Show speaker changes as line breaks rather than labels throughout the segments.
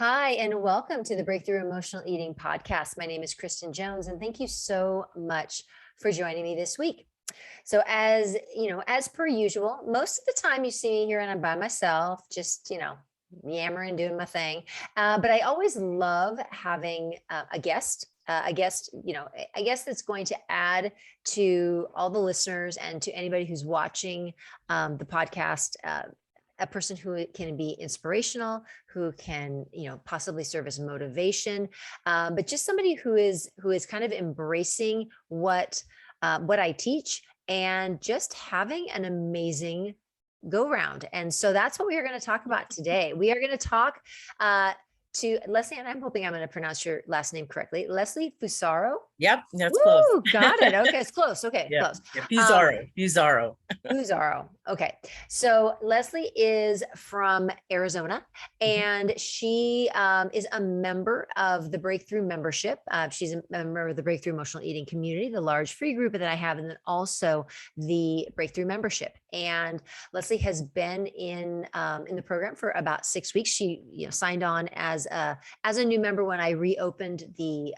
Hi, and welcome to the Breakthrough Emotional Eating podcast. My name is Kristen Jones, and thank you so much for joining me this week. So, as you know, as per usual, most of the time you see me here and I'm by myself, just yammering, doing my thing. But I always love having a guest. A guest that's going to add to all the listeners and to anybody who's watching the podcast. A person who can be inspirational, who can, possibly serve as motivation, but just somebody who is kind of embracing what I teach and just having an amazing go round. And so that's what we are going to talk about today. We are going to talk to Leslie, and I'm hoping I'm going to pronounce your last name correctly. Leslie Fusaro.
Yep, that's close.
Woo, got it. Okay, it's close. Okay,
Yeah,
close.
yeah, Pizarro.
Fusaro. Okay. So Leslie is from Arizona
Mhm.
and she is a member of the Breakthrough membership. She's a member of the Breakthrough Emotional Eating community, the large free group that I have, and then also the Breakthrough membership. And Leslie has been in the program for about 6 weeks. She signed on as a new member when I reopened the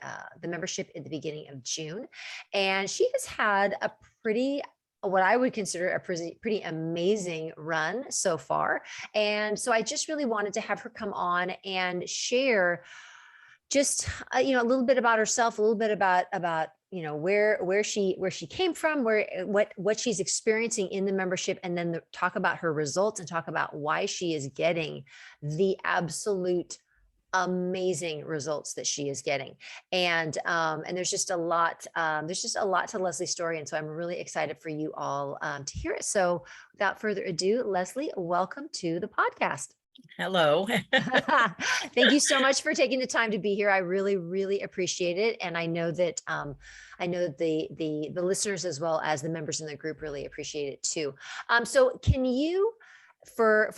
membership at the beginning of June, and she has had a pretty what I would consider a pretty amazing run so far. And so I just really wanted to have her come on and share just a little bit about herself, a little bit about where she came from, what she's experiencing in the membership, and then talk about her results and talk about why she is getting the absolute amazing results that she is getting. And there's just a lot to Leslie's story, and so I'm really excited for you all to hear it. So without further ado, Leslie, welcome to the podcast.
Hello.
Thank you so much for taking the time to be here. I really, really appreciate it, and I know that the listeners as well as the members in the group really appreciate it too. So can you, for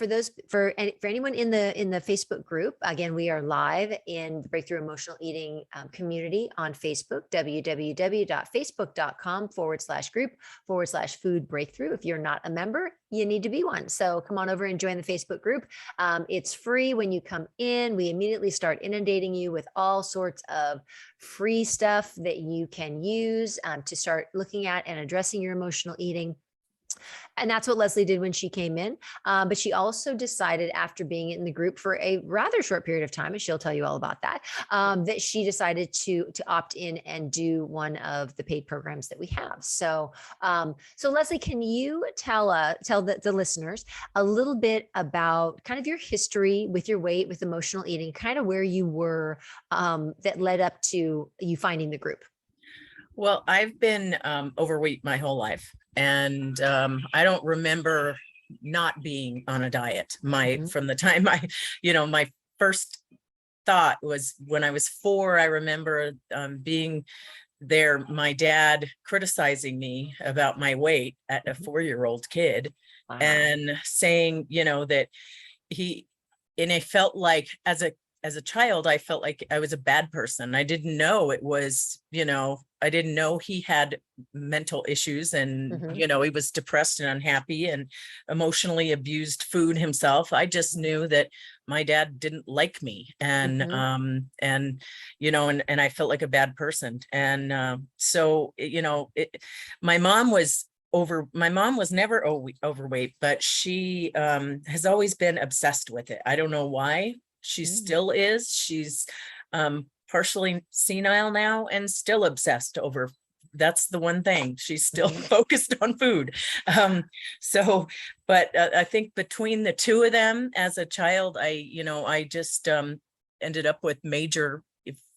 anyone in the Facebook group, again, we are live in the Breakthrough Emotional Eating community on Facebook, www.facebook.com/group/food breakthrough. If you're not a member, you need to be one. So come on over and join the Facebook group. It's free. When you come in, we immediately start inundating you with all sorts of free stuff that you can use to start looking at and addressing your emotional eating. And that's what Leslie did when she came in. But she also decided, after being in the group for a rather short period of time, and she'll tell you all about that, that she decided to opt in and do one of the paid programs that we have. So Leslie, can you tell the listeners a little bit about kind of your history with your weight, with emotional eating, kind of where you were that led up to you finding the group?
Well, I've been overweight my whole life, and I don't remember not being on a diet.
Mhm.
From the time my first thought was when I was 4. I remember being there, my dad criticizing me about my weight at a
Mhm.
4-year-old kid,
Wow.
and saying, that he and I felt like, as a child, I felt like I was a bad person. I didn't know it was, I didn't know he had mental issues, and
Mhm.
he was depressed and unhappy and emotionally abused food himself. I just knew that my dad didn't like me, and
Mhm.
and I felt like a bad person. And so my mom was never overweight, but she has always been obsessed with it. I don't know why. She
Mhm.
still is. She's partially senile now and still obsessed over. That's the one thing. She's still
Mhm.
focused on food. Um, so, but I think between the two of them, as a child, I just ended up with major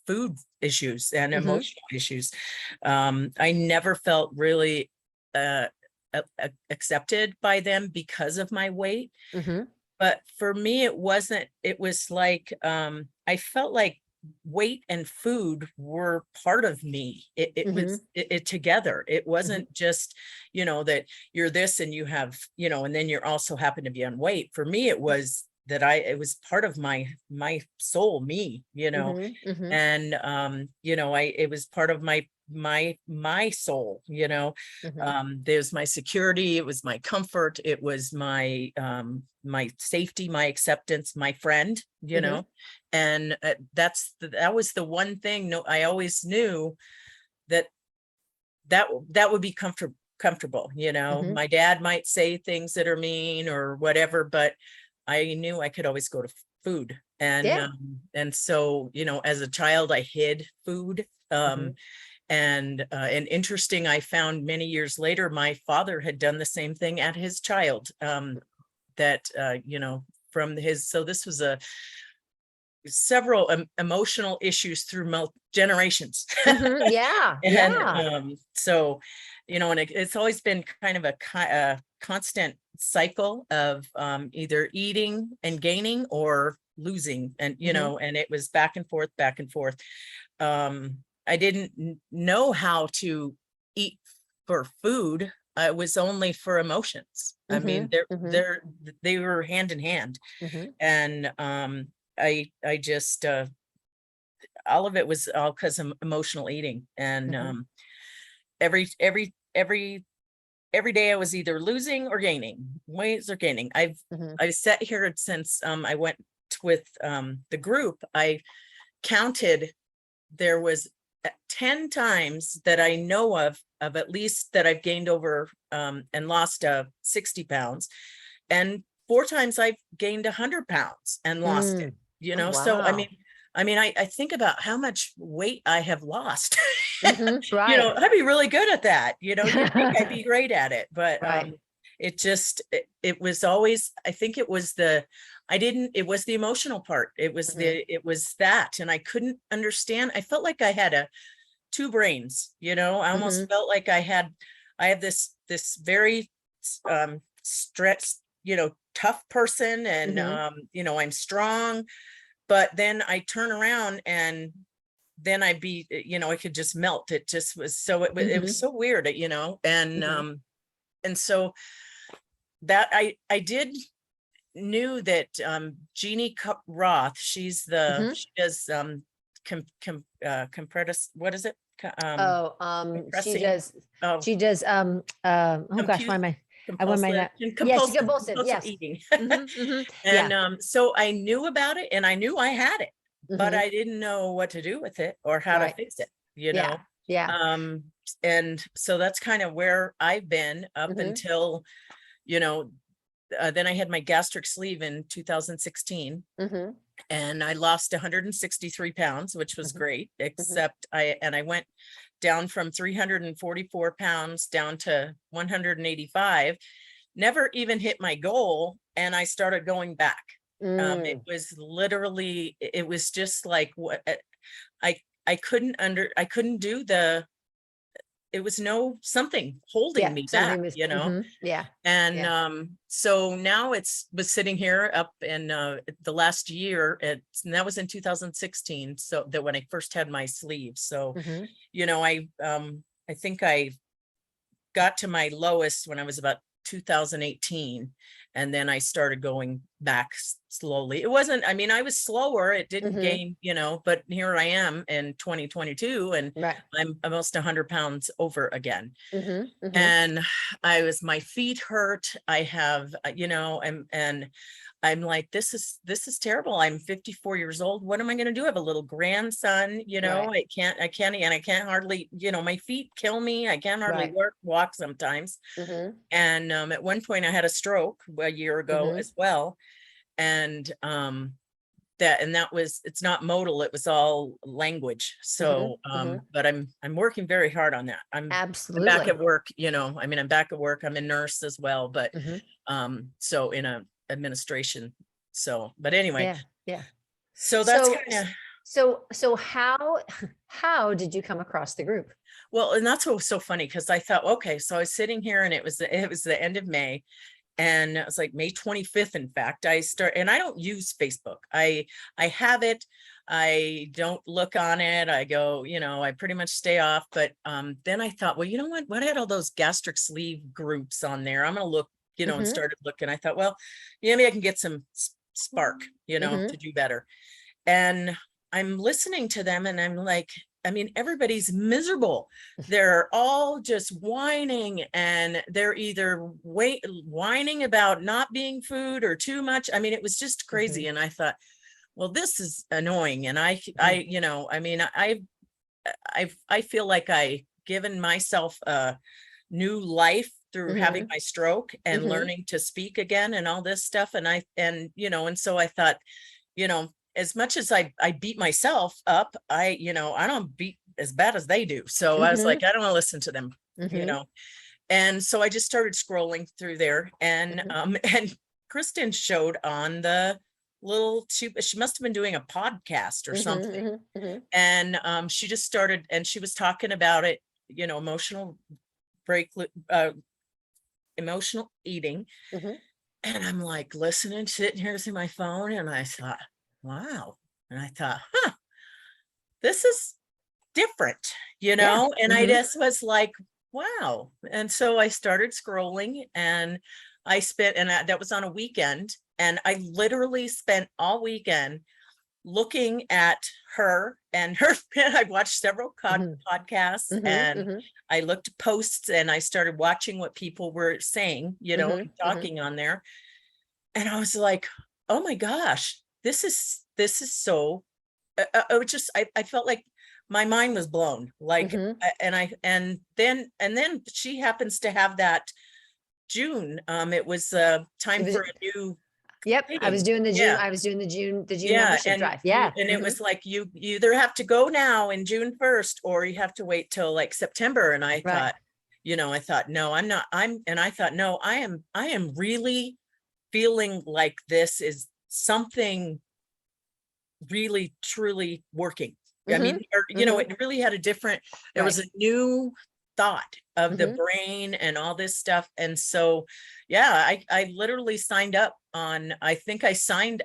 food issues and
Mhm.
emotional issues. I never felt really uh, accepted by them because of my weight.
Mhm.
But for me, it wasn't. It was like I felt like weight and food were part of me. It was
Mhm.
it together. It
Mhm.
wasn't just, that you're this and you have, and then you're also happen to be on weight. For me, it was it was part of my soul, me,
Mhm, mhm,
and it was part of my soul,
mhm,
there's my security, it was my comfort, it was my safety, my acceptance, my friend,
mhm,
and that was the one thing. No, I always knew that that would be comfortable.
mhm.
My dad might say things that are mean or whatever, but I knew I could always go to food.
Yeah.
And so, as a child, I hid food.
Mhm,
And interesting, I found many years later, my father had done the same thing at his child, that, from his, so this was a several emotional issues through generations.
mhm. Yeah,
And
yeah.
so, and it's always been kind of a constant cycle of either eating and gaining or losing. And,
Mhm,
and it was back and forth, back and forth. I didn't know how to eat for food. It was only for emotions. I mean,
mhm, mhm,
they were hand in hand.
mhm,
And I just, all of it was all because of emotional eating. And
mhm,
every every every every day I was either losing or gaining, weights or gaining.
mhm.
I've sat here since I went with the group. I counted, there was 10 times that I know of at least, that I've gained over and lost 60 pounds, and 4 times I've gained 100 pounds and lost it.
Mm. Oh,
So
wow.
I think about how much weight I have lost.
Mhm, right,
I'd be really good at that. You'd think I'd be great at it, but
right.
it was always, I think it was it was the emotional part.
Mhm,
It was that, and I couldn't understand. I felt like I had two brains, I almost
mhm,
felt like I have this very stressed, tough person, and
mhm,
I'm strong, but then I turn around and then I'd be, I could just melt. It just was so, it was
mhm,
so weird,
mhm,
and so that I did knew that Jeannie Roth,
mhm.
she does compress, what is it?
Oh,
Compressing, oh,
she does, oh gosh, why
compute
am I why am I
compulsive
not? Yes, she compulsive,
compulsive
yes.
eating.
Mhm, mhm. Yeah.
And so I knew about it and I knew I had it, but
Mhm.
I didn't know what to do with it or how to
Right.
fix it,
Yeah. Yeah.
um and so that's kind of where I've been up
Mhm,
until, you know then I had my gastric sleeve in 2016,
mhm,
and I lost 163 pounds, which was
mhm,
great,
mhm.
except I went down from 344 pounds down to 185, never even hit my goal, and I started going back. It
Mm.
was literally, it was just like what I I couldn't do it was no something holding
Yeah,
me back,
something was yeah,
and
yeah.
so now it's was sitting here up in the last year. And that was in 2016. So that when I first had my sleeve. So,
Mhm,
I think I got to my lowest when I was about 2018. And then I started going back slowly. It wasn't, I mean, I was slower. It didn't
mhm.
gain, but here I am in 2022, and
Right.
I'm almost 100 pounds over again.
Mhm, mhm.
And my feet hurt. I have, and I'm like, this is terrible. I'm 54 years old. What am I going to do? I have a little grandson,
Right,
and I can't hardly, my feet kill me. I can't hardly
right.
walk sometimes.
Mhm,
And at one point I had a stroke a year ago
mhm,
as well. And that was, it's not modal, it was all language.
mhm,
So
mhm.
but I'm working very hard on that. I'm back
Absolutely.
at work, I mean, I'm back at work. I'm a nurse as well, but
Mhm.
so in a administration. So but anyway,
Yeah, yeah.
so that's
So
kind of,
so how did you come across the group?
well, and that's what was so funny, because I thought, okay, so I was sitting here and it was the end of May. And it was like May 25th. In fact, and I don't use Facebook. I have it. I don't look on it. I go, I pretty much stay off. But then I thought, well, you know what had all those gastric sleeve groups on there? I'm going to look, and
Mhm,
started looking. I thought, well, maybe I can get some spark,
Mhm.
to do better. And I'm listening to them and I'm like, I mean, everybody's miserable. They're all just whining, and they're either whining about not being food or too much. I mean, it was just crazy.
Mhm.
And I thought, well, this is annoying. And
Mhm.
I mean, I feel like I given myself a new life through having
Mhm.
my stroke and
Mhm.
learning to speak again and all this stuff. And so I thought, as much as I beat myself up, I don't beat as bad as they do. So I was
Mhm.
like, I don't want to listen to them, you
Mhm.
know. And so I just started scrolling through there, and
Mhm.
and Kristen showed on the she must have been doing a podcast or
Mhm.
something.
Mhm. Mhm.
And she just started, and she was talking about it, break emotional eating.
Mhm.
And I'm like listening, sitting here to my phone, and I thought, wow. And I thought, this is different,
Yeah.
and I
Mhm.
just was like, wow. And so I started scrolling, and that was on a weekend. And I literally spent all weekend looking at her and her. I watched several
Mhm.
podcasts,
Mhm.
and
Mhm.
I looked at posts, and I started watching what people were saying, and
Mhm. Mhm.
talking on there. And I was like, oh my gosh, this is so, I was just, I felt like my mind was blown. Like,
Mhm.
and then she happens to have that June. It was
It
time
was,
for a new
yep, I was
thing.
doing the June,
Yeah.
I was doing the June
Yeah.
membership
And
drive. Yeah.
it
Mhm.
was like, you either have to go now in June 1st, or you have to wait till like September. And I
Right.
thought, no, I'm not, and I thought, no, I am really feeling like this is something really truly working. I mean,
Mhm. Mhm.
it really had there
Right.
was a new thought of the
Mhm.
brain and all this stuff. And so, yeah, I literally signed up on, I think I signed,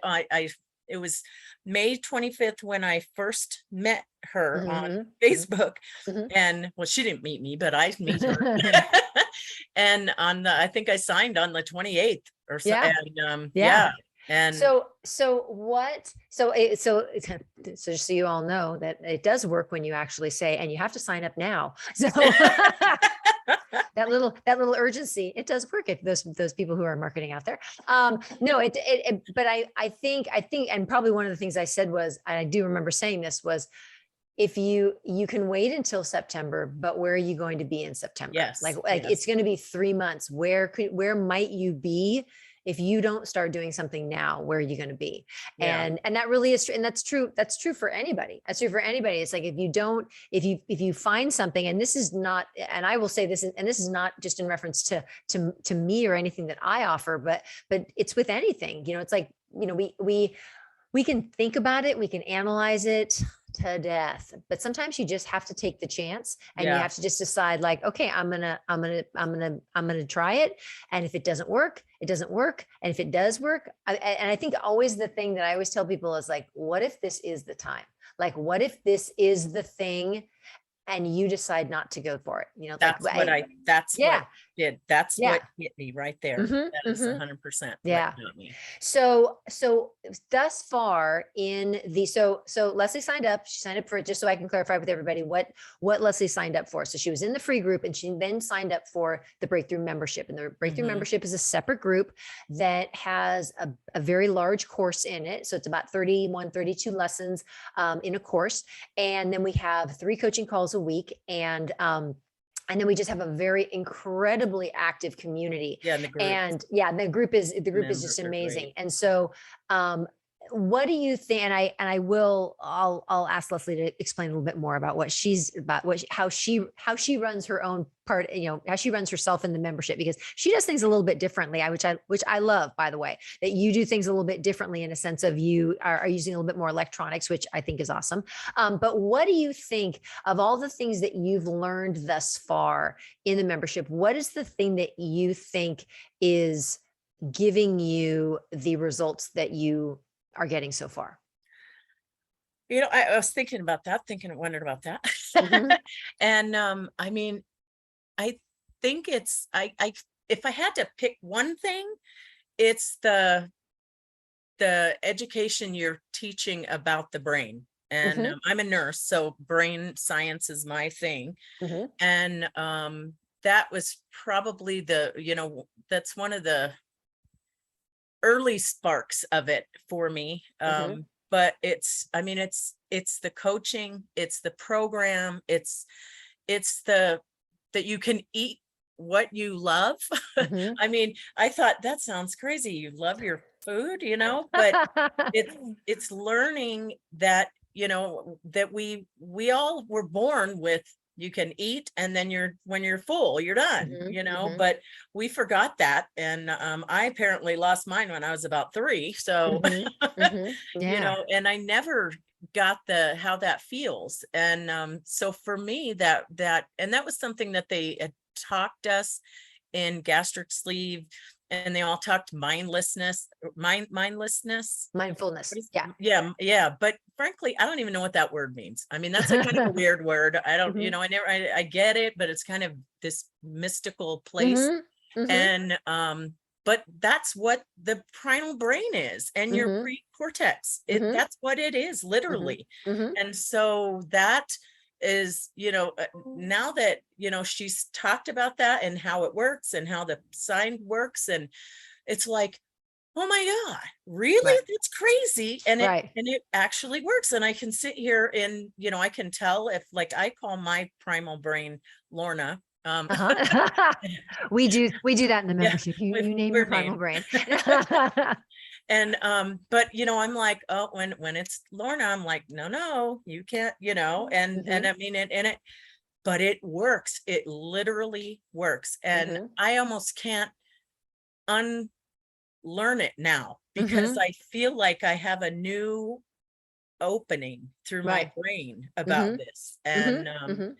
it was May 25th when I first met her on
Mhm. Mhm.
Facebook.
Mhm.
And well, she didn't meet me, but I meet her. And I think I signed on the 28th or so.
Yeah.
And
Yeah.
yeah. And
So just so you all know that it does work when you actually say, and you have to sign up now. So that little urgency, it does work if those people who are marketing out there. No, but I think, and probably one of the things I said was, I do remember saying this was, if you can wait until September, but where are you going to be in September? Like
yes,
like
yes.
it's going to be 3 months. Where might you be if you don't start doing something now? Where are you going to be?
Yeah.
And that really is true. And that's true. That's true for anybody. That's true for anybody. It's like, if you find something, and this is not, and I will say this, and this is not just in reference to me or anything that I offer, but it's with anything. It's like, we can think about it, we can analyze it to death, but sometimes you just have to take the chance, and you
Yeah.
have to just decide, like, okay, I'm gonna try it. And if it doesn't work, it doesn't work. And if it does work, and I think always the thing that I always tell people is, like, what if this is the time? Like, what if this is the thing and you decide not to go for it? Like,
That's what
yeah,
did. That's
yeah.
what hit me right there.
Hmm.
That is
Hmm.
100% what
Yeah.
got me.
So thus far in the so Leslie signed up. She signed up for it, just so I can clarify with everybody what Leslie signed up for. So she was in the free group, and she then signed up for the Breakthrough membership. And the Breakthrough
Mhm.
membership is a separate group that has a very large course in it. So it's about 31, 32 lessons in a course. And then we have 3 coaching calls a week. And then we just have a very incredibly active community.
Yeah, and the groups,
And yeah, the group is just
members are
amazing.
great.
And so, what do you think? I'll ask Leslie to explain a little bit more about how she runs her own part, how she runs herself in the membership, because she does things a little bit differently. Which I love, by the way, that you do things a little bit differently, in a sense of, you are using a little bit more electronics, which I think is awesome. But what do you think of all the things that you've learned thus far in the membership? What is the thing that you think is giving you the results that you are getting so far?
I was thinking about that, wondering about that.
Mhm.
And I mean, I think it's I if I had to pick one thing, it's the education you're teaching about the brain. And I'm a nurse, so brain science is my thing.
Mhm.
And that was probably that's one of the early sparks of it for me.
Mhm.
But I mean, it's the coaching, it's the program, it's the that you can eat what you love.
Mhm.
I mean, I thought that sounds crazy. You love your food, but it's learning that, that we all were born with, you can eat and then when you're full, you're done,
Mhm. Mhm.
but we forgot that. And I apparently lost mine when I was about 3. So,
Mhm. Mhm. Yeah.
and I never got how that feels. And so for me, and that was something that they had taught us in gastric sleeve, and they all talked mindlessness.
Mindfulness.
What is,
Yeah.
yeah. But frankly, I don't even know what that word means. I mean, that's a kind of a weird word. I don't,
Mhm.
I get it, but it's kind of this mystical place.
Mhm. Mhm.
And, but that's what the primal brain is, and your
Mhm.
pre-cortex.
Mhm.
That's what it is,
Mhm.
literally.
Mhm.
And so that is, now that, she's talked about that and how it works and how the sign works. And it's like, oh my God, really?
Right.
That's crazy. And
Right.
it actually works. And I can sit here and, I can tell if, like, I call my primal brain Lorna.
Uh-huh. We do that in the
Yeah,
membership. You
with
name your
weird
primal
name.
brain.
And but I'm like, oh, when it's Lorna, I'm like, no, you can't, and
Mhm.
I mean it, but it works. It literally works. And
Mhm.
I almost can't unlearn it now, because
Mhm.
I feel like I have a new opening through my
Right.
brain about
Mhm.
this.
Mhm.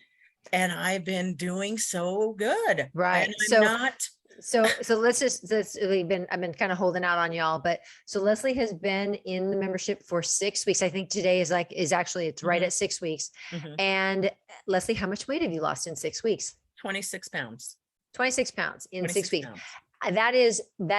And
Mhm.
I've been doing so good. And
Right.
I'm
So
not.
so I've been kind of holding out on y'all, but so Leslie has been in the membership for 6 weeks. I think today is actually, it's right
Mhm,
at 6 weeks.
mhm.
And Leslie, how much weight have you lost in 6 weeks?
26 pounds.
26 pounds in 6
26
weeks.
pounds.
That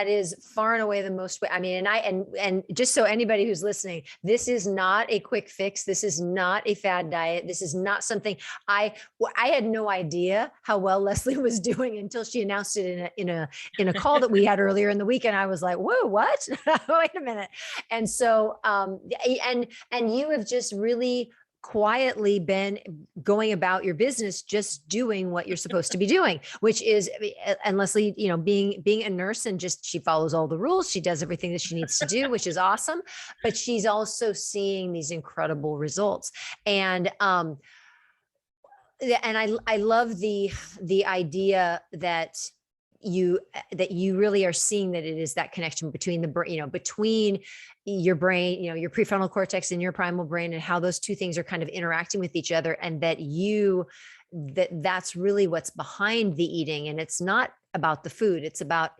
is far and away the most. I mean, and just so anybody who's listening, this is not a quick fix. This is not a fad diet. This is not something I had no idea how well Leslie was doing until she announced it in a call that we had earlier in the week, and I was like, whoa, what? Wait a minute. And so and you have just really quietly been going about your business, just doing what you're supposed to be doing, which is, and Leslie, being a nurse, and just, she follows all the rules, she does everything that she needs to do, which is awesome. But she's also seeing these incredible results. And I love the idea that you really are seeing that it is that connection between the brain, between your brain, your prefrontal cortex and your primal brain, and how those two things are kind of interacting with each other, and that's really what's behind the eating. And it's not about the food, it's about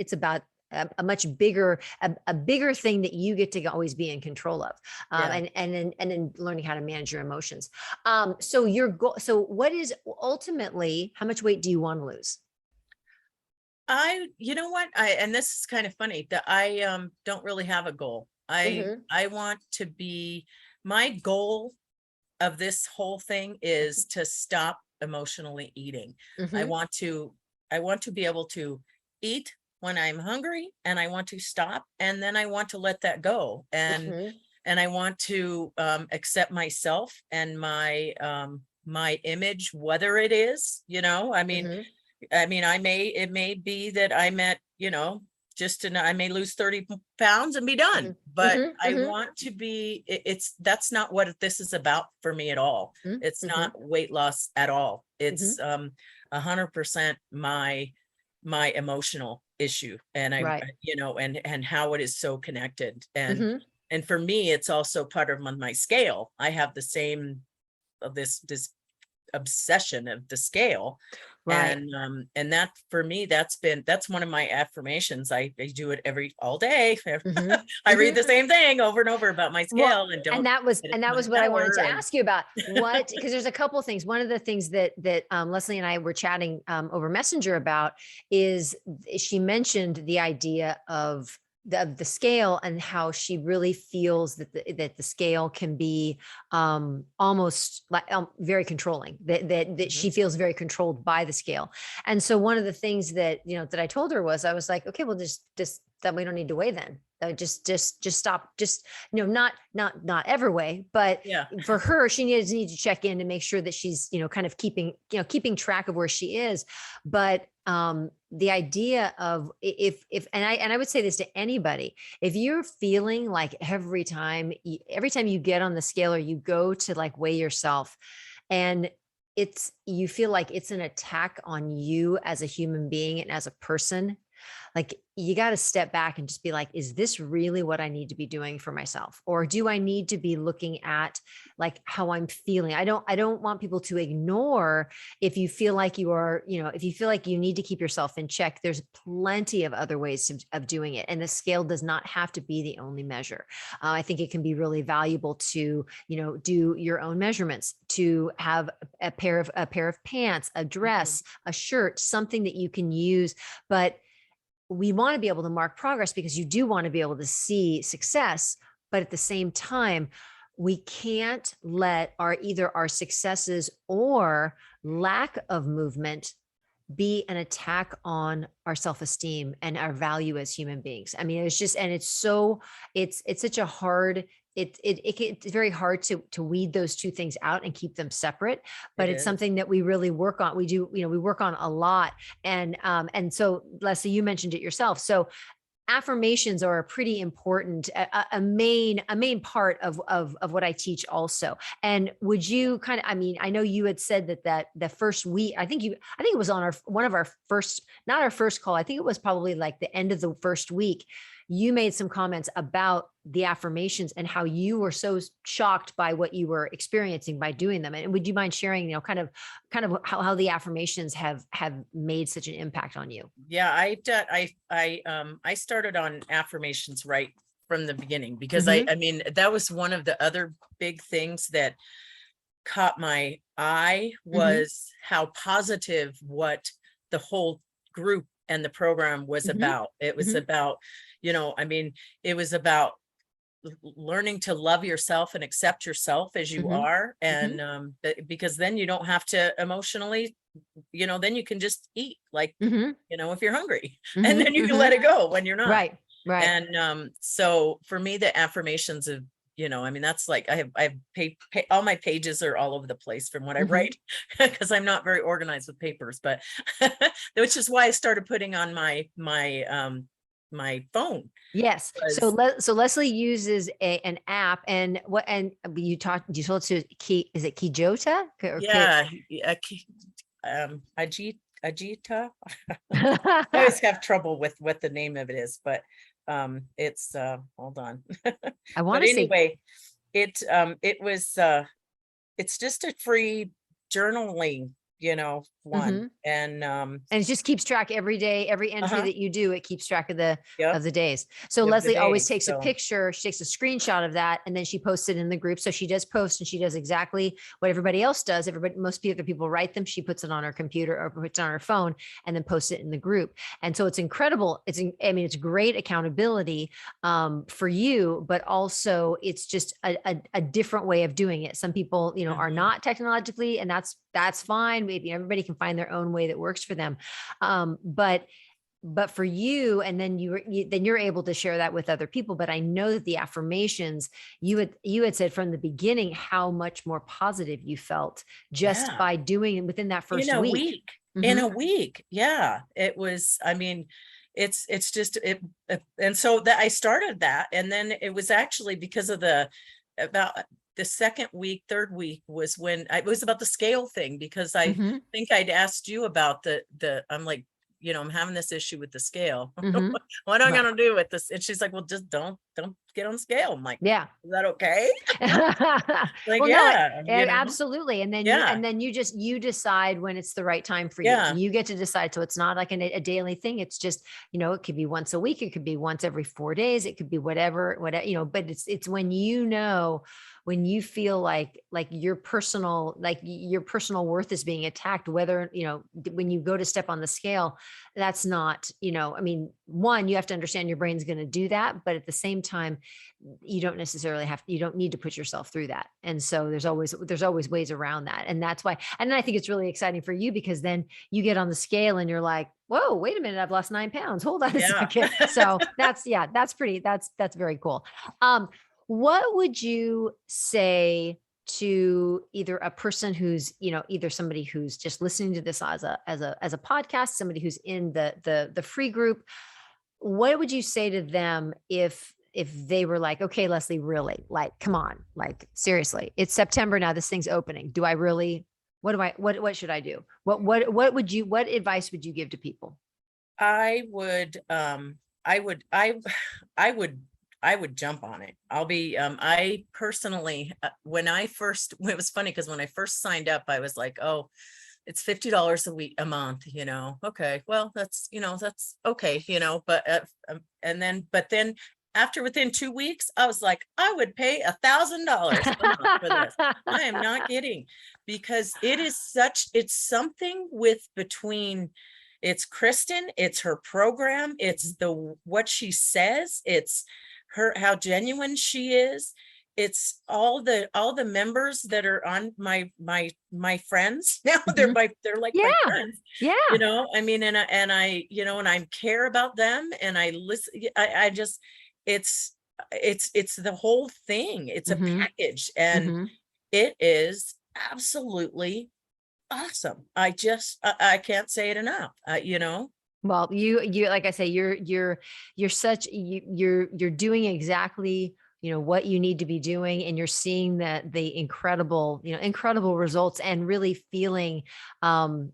a much bigger, a bigger thing that you get to always be in control of,
Yeah.
and then learning how to manage your emotions. So your goal, so what is ultimately, how much weight do you want to lose?
You know what? And this is kind of funny that I don't really have a goal.
Mm-hmm.
I want to be, my goal of this whole thing is to stop emotionally eating. I
Mm-hmm.
want to I want to be able to eat when I'm hungry, and I want to stop, and then I want to let that go.
Mm-hmm.
And I want to accept myself and my image, whether it is,
Mm-hmm.
it may be that I'm at, I may lose 30 pounds and be done, but
Mm-hmm.
I
Mm-hmm.
want to be, that's not what this is about for me at all. It's
Mm-hmm.
not weight loss at all.
Mm-hmm.
It's 100% my emotional issue. And
Right.
and how it is so connected.
Mm-hmm.
And for me, it's also part of my scale. I have the same of this obsession of the scale.
Right.
And that, for me, that's one of my affirmations. I do it all day.
Mm-hmm.
I read
Mm-hmm.
the same thing over and over about my
Well,
scale, and
and
don't
that was
get
and
into
that
my
was what I wanted
shower.
to
And
ask you about. What, because there's a couple of things. One of the things that Leslie and I were chatting over Messenger about is she mentioned the idea of the scale, and how she really feels that the scale can be almost like very controlling, that
Mhm.
she feels very controlled by the scale. And so one of the things that, that I told her was, I was like, okay, well, just then we don't need to weigh then. Just stop, just, not ever weigh, but
Yeah.
for her, she needs to check in to make sure that she's, kind of keeping track of where she is. But the idea of, if and I would say this to anybody, if you're feeling like every time you get on the scale or you go to like weigh yourself, and you feel like it's an attack on you as a human being and as a person, like, you got to step back and just be like, is this really what I need to be doing for myself? Or do I need to be looking at like how I'm feeling? I don't want people to ignore, if you feel like you are, if you feel like you need to keep yourself in check, there's plenty of other ways of doing it. And the scale does not have to be the only measure. I think it can be really valuable to, do your own measurements, to have a pair of pants, a
Mhm.
dress, a shirt, something that you can use. But we want to be able to mark progress because you do want to be able to see success. But at the same time, we can't let either our successes or lack of movement be an attack on our self-esteem and our value as human beings. I mean, it's just, and it's such a hard, it's very hard to weed those two things out and keep them separate. But
It
it's
is.
something that we really work on. We do, we work on a lot. And so, Leslie, you mentioned it yourself. So affirmations are a pretty important, a main part of what I teach also. And would you kind of, I mean, I know you had said that the first week, I think it was on one of our first, not our first call, I think it was probably like the end of the first week, you made some comments about the affirmations and how you were so shocked by what you were experiencing by doing them. And would you mind sharing, kind of how the affirmations have made such an impact on you?
Yeah, I started on affirmations right from the beginning because
Hmm.
I mean, that was one of the other big things that caught my eye,
Hmm.
was how positive what the whole group and the program was
Hmm.
about. It was
Hmm.
about, I mean, it was about learning to love yourself and accept yourself as you
Hmm.
are.
Hmm.
And because then you don't have to emotionally, then you can just eat like,
Hmm.
if you're hungry, and
Hmm.
then you can
Hmm.
let it go when you're not.
Right. Right.
And so for me, the affirmations of, I mean, that's like I have all my pages are all over the place from what I
Hmm.
write because I'm not very organized with papers, but which is why I started putting on my phone
Yes. So
was,
Leslie uses an app, and you told to Key, is it Kijota?
yeah, yeah, Ajita. I always have trouble with what the name of it is, but it's hold on.
I want
But
to say.
anyway, it was it's just a free journaling, one.
Mhm.
And
And it just keeps track every day, every entry
uh-huh,
that you do, it keeps track of the
yep,
days. So
of the
Leslie always
days.
takes a
So
picture, she takes a screenshot of that, and then she posts it in the group. So she does post, and she does exactly what everybody else does. Most people write them. She puts it on her computer or puts it on her phone and then posts it in the group. And so it's incredible. I mean, it's great accountability for you, but also it's just a different way of doing it. Some people, are
mhm,
not technologically, and that's fine. Maybe everybody can find their own way that works for them. But for you, and then then you're able to share that with other people. But I know that the affirmations, you had said from the beginning how much more positive you felt just
yeah,
by doing it within that
in
first
a
week.
week,
Hmm.
yeah, it was. I mean, it's just and so that I started that, and then it was actually because of about the second week, third week was when it was about the scale thing, because I
Hmm.
think I'd asked you about I'm like, I'm having this issue with the scale.
Hmm.
What am I
Right.
gonna do with this? And she's like, well, just don't get on scale. I'm like,
Yeah.
is that okay? Like,
Well, no,
yeah,
absolutely. And then
yeah,
you decide when it's the right time for you.
yeah.
You get to decide. So it's not like a daily thing. It's just, it could be once a week. It could be once every 4 days. It could be whatever, but it's when you feel like your personal worth is being attacked, whether, when you go to step on the scale, that's not, I mean, one, you have to understand your brain's going to do that, but at the same time, you don't necessarily you don't need to put yourself through that. And so there's always ways around that. And that's why, and then I think it's really exciting for you because then you get on the scale and you're like, whoa, wait a minute, I've lost 9 pounds. Hold on a
Yeah.
second. So that's very cool. What would you say to either a person who's, either somebody who's just listening to this as a podcast, somebody who's in the free group? What would you say to them if they were like, okay, Leslie, really, like, come on, like, seriously, it's September now, this thing's opening. Do I really, what should I do? What advice would you give to people?
I would, I would jump on it. I personally, when it was funny because when I first signed up, I was like, oh, it's $50 a month, okay, well, that's okay, but then within 2 weeks, I was like, I would pay $1,000 a month for this. I am not kidding, because it's something it's Kristen, it's her program, it's what she says, it's how genuine she is. It's all the members that are on my friends now. They're like my friends.
Yeah.
I mean, and I care about them, and I listen. I just, it's the whole thing. It's a package, and it is absolutely awesome. I can't say it enough.
Well, you like I say, you're doing exactly what you need to be doing, and you're seeing that the incredible results, and really feeling I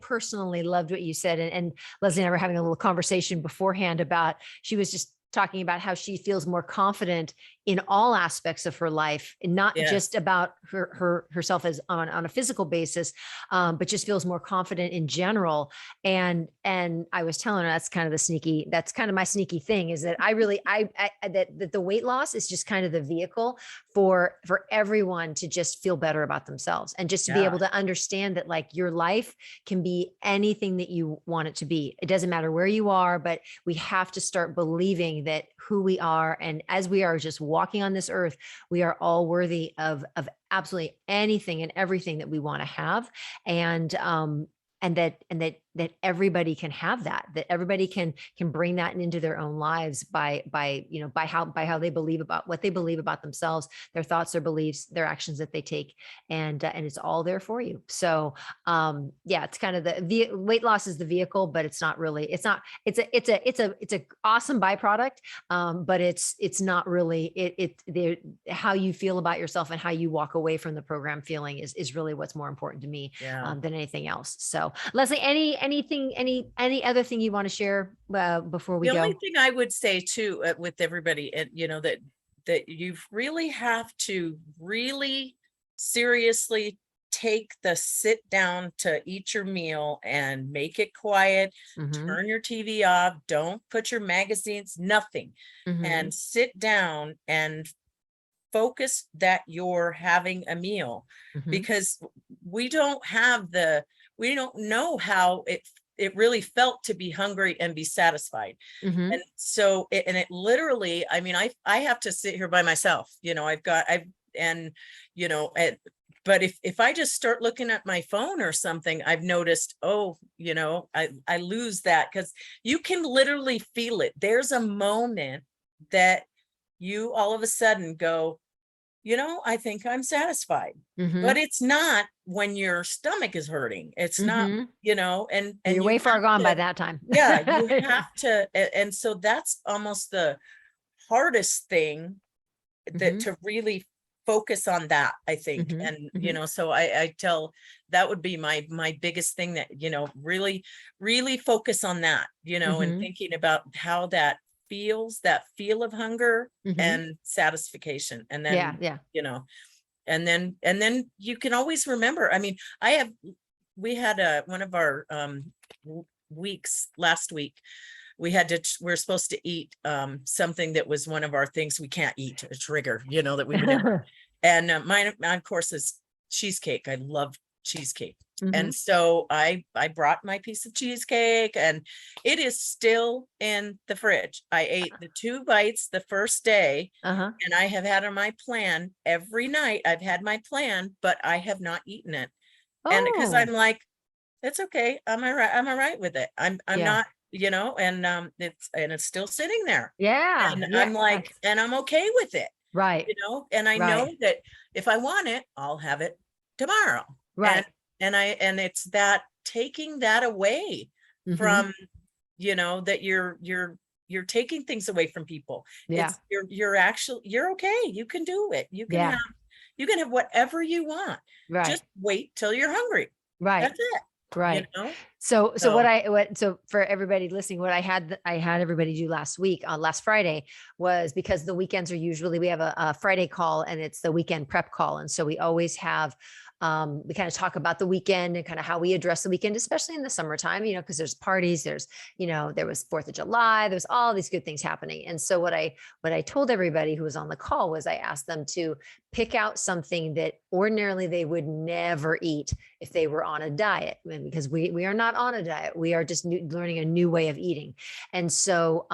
personally loved what you said, and Leslie and I were having a little conversation beforehand about, she was just talking about how she feels more confident in all aspects of her life, and not just about herself as on a physical basis, but just feels more confident in general. And I was telling her that's kind of my sneaky thing, is that that the weight loss is just kind of the vehicle for everyone to just feel better about themselves, and just to be able to understand that, like, your life can be anything that you want it to be. It doesn't matter where you are, but we have to start believing that who we are, and as we are just walking on this earth, we are all worthy of absolutely anything and everything that we want to have. And that everybody can have that everybody can bring that into their own lives by how they believe about what they believe about themselves, their thoughts, their beliefs, their actions that they take. And it's all there for you. So it's kind of the weight loss is the vehicle, but it's not really, it's a awesome byproduct. But it's not really how you feel about yourself and how you walk away from the program feeling is really what's more important to me than anything else. So Leslie, any other thing you want to share before we go?
The only thing I would say too, with everybody, and that you really have to really seriously take the sit down to eat your meal and make it quiet, turn your TV off, don't put your magazines, nothing, and sit down and focus that you're having a meal, because we don't know how it really felt to be hungry and be satisfied. And so it literally, I mean, I have to sit here by myself, but if I just start looking at my phone or something, I've noticed, I lose that, because you can literally feel it. There's a moment that you all of a sudden go, I think I'm satisfied, but it's not when your stomach is hurting. It's not, and
you're way far gone by that time.
Yeah, you have to. And so that's almost the hardest thing, that to really focus on that, I think. And, so I tell, that would be my biggest thing, that, really, really focus on that, and thinking about how that feels, that feel of hunger and satisfaction. And then, and then you can always remember, I mean, we had one of our weeks last week, we're supposed to eat something that was one of our things we can't eat, a trigger, that we would never. And mine, of course, is cheesecake. I love cheesecake. And so I brought my piece of cheesecake, and it is still in the fridge. I ate the 2 bites the first day,
Uh-huh.
and I have had on my plan every night. I've had my plan, but I have not eaten it. And because
Oh,
I'm like, it's okay. I'm all right with it. I'm
yeah.
not, it's still sitting there.
Yeah.
And
Yeah.
I'm like, and I'm okay with it,
Right.
and I
Right.
know that if I want it, I'll have it tomorrow. And
Right.
and it's that taking that away
Hmm.
from, that you're taking things away from people.
Yeah.
It's you're okay. You can do it.
Yeah.
You can have whatever you want.
Right.
Just wait till you're hungry.
Right.
That's it, you
Right.
know?
So
So
so for everybody listening, what I had everybody do last week on last Friday was, because the weekends are usually, we have a Friday call and it's the weekend prep call. And so we always have, we kind of talk about the weekend and kind of how we address the weekend, especially in the summertime, because there's parties, there was 4th of July, there's all these good things happening. And so what I told everybody who was on the call was, I asked them to pick out something that ordinarily they would never eat if they were on a diet. And because we are not on a diet, we are just learning a new way of eating. And so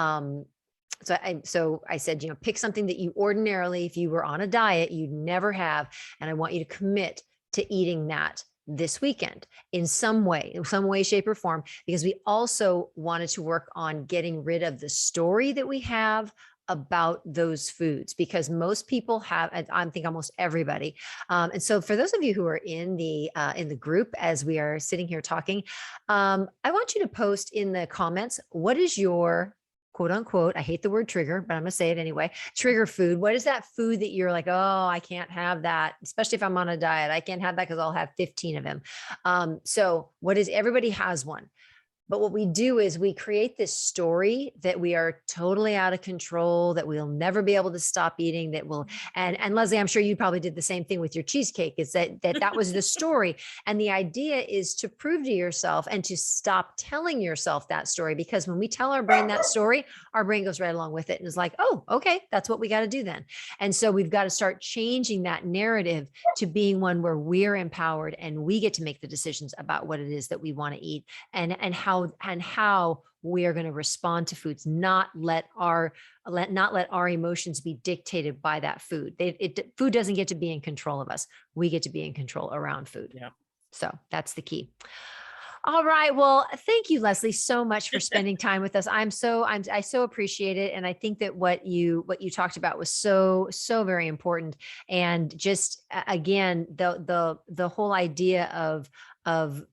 so I said, pick something that you ordinarily, if you were on a diet, you'd never have, and I want you to commit to eating that this weekend in some way, shape, or form, because we also wanted to work on getting rid of the story that we have about those foods, because most people have, I think almost everybody. And so for those of you who are in the group, as we are sitting here talking, I want you to post in the comments, what is your quote unquote, I hate the word trigger, but I'm going to say it anyway, trigger food. What is that food that you're like, oh, I can't have that, especially if I'm on a diet. I can't have that because I'll have 15 of them. So what is, everybody has one. But what we do is we create this story that we are totally out of control, that we'll never be able to stop eating, that will, and Leslie, I'm sure you probably did the same thing with your cheesecake, is that was the story. And the idea is to prove to yourself and to stop telling yourself that story, because when we tell our brain that story, our brain goes right along with it and is like, oh, okay, that's what we got to do then. And so we've got to start changing that narrative to being one where we're empowered and we get to make the decisions about what it is that we want to eat, and how we are going to respond to foods, not let our emotions be dictated by that food. Food doesn't get to be in control of us. We get to be in control around food.
yeah.
So that's the key. All right. Well, thank you, Leslie, so much for spending time with us. I so appreciate it. And I think that what you talked about was so very important. And just again, the whole idea of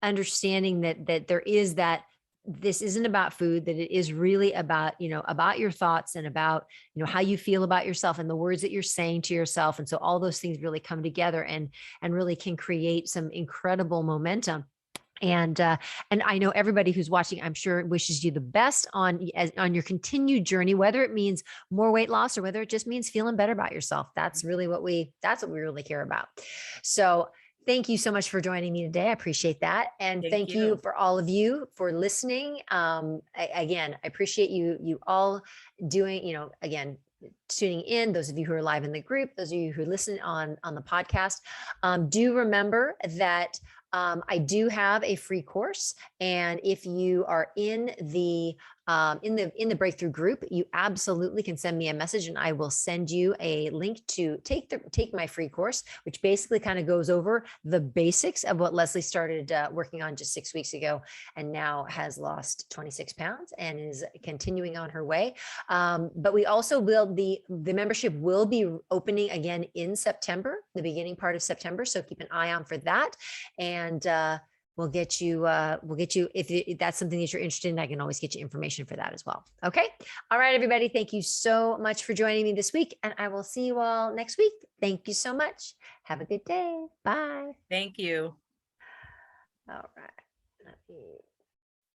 understanding that there is that this isn't about food, that it is really about, about your thoughts and about, how you feel about yourself and the words that you're saying to yourself. And so all those things really come together and really can create some incredible momentum. And I know everybody who's watching, I'm sure, wishes you the best on your continued journey, whether it means more weight loss or whether it just means feeling better about yourself. That's what we really care about. So thank you so much for joining me today. I appreciate that. And
Thank
thank you
you.
for all of you for listening. Again, I appreciate you all doing, again, tuning in, those of you who are live in the group, those of you who listen on the podcast. Do remember that I do have a free course, and if you are in the breakthrough group, you absolutely can send me a message and I will send you a link to take my free course, which basically kind of goes over the basics of what Leslie started working on just 6 weeks ago, and now has lost 26 pounds and is continuing on her way. But we also the membership will be opening again in September, the beginning part of September. So keep an eye on for that. And we'll get you if that's something that you're interested in. I can always get you information for that as well. Okay. All right, everybody. Thank you so much for joining me this week, and I will see you all next week. Thank you so much. Have a good day. Bye.
Thank you.
All right. Let me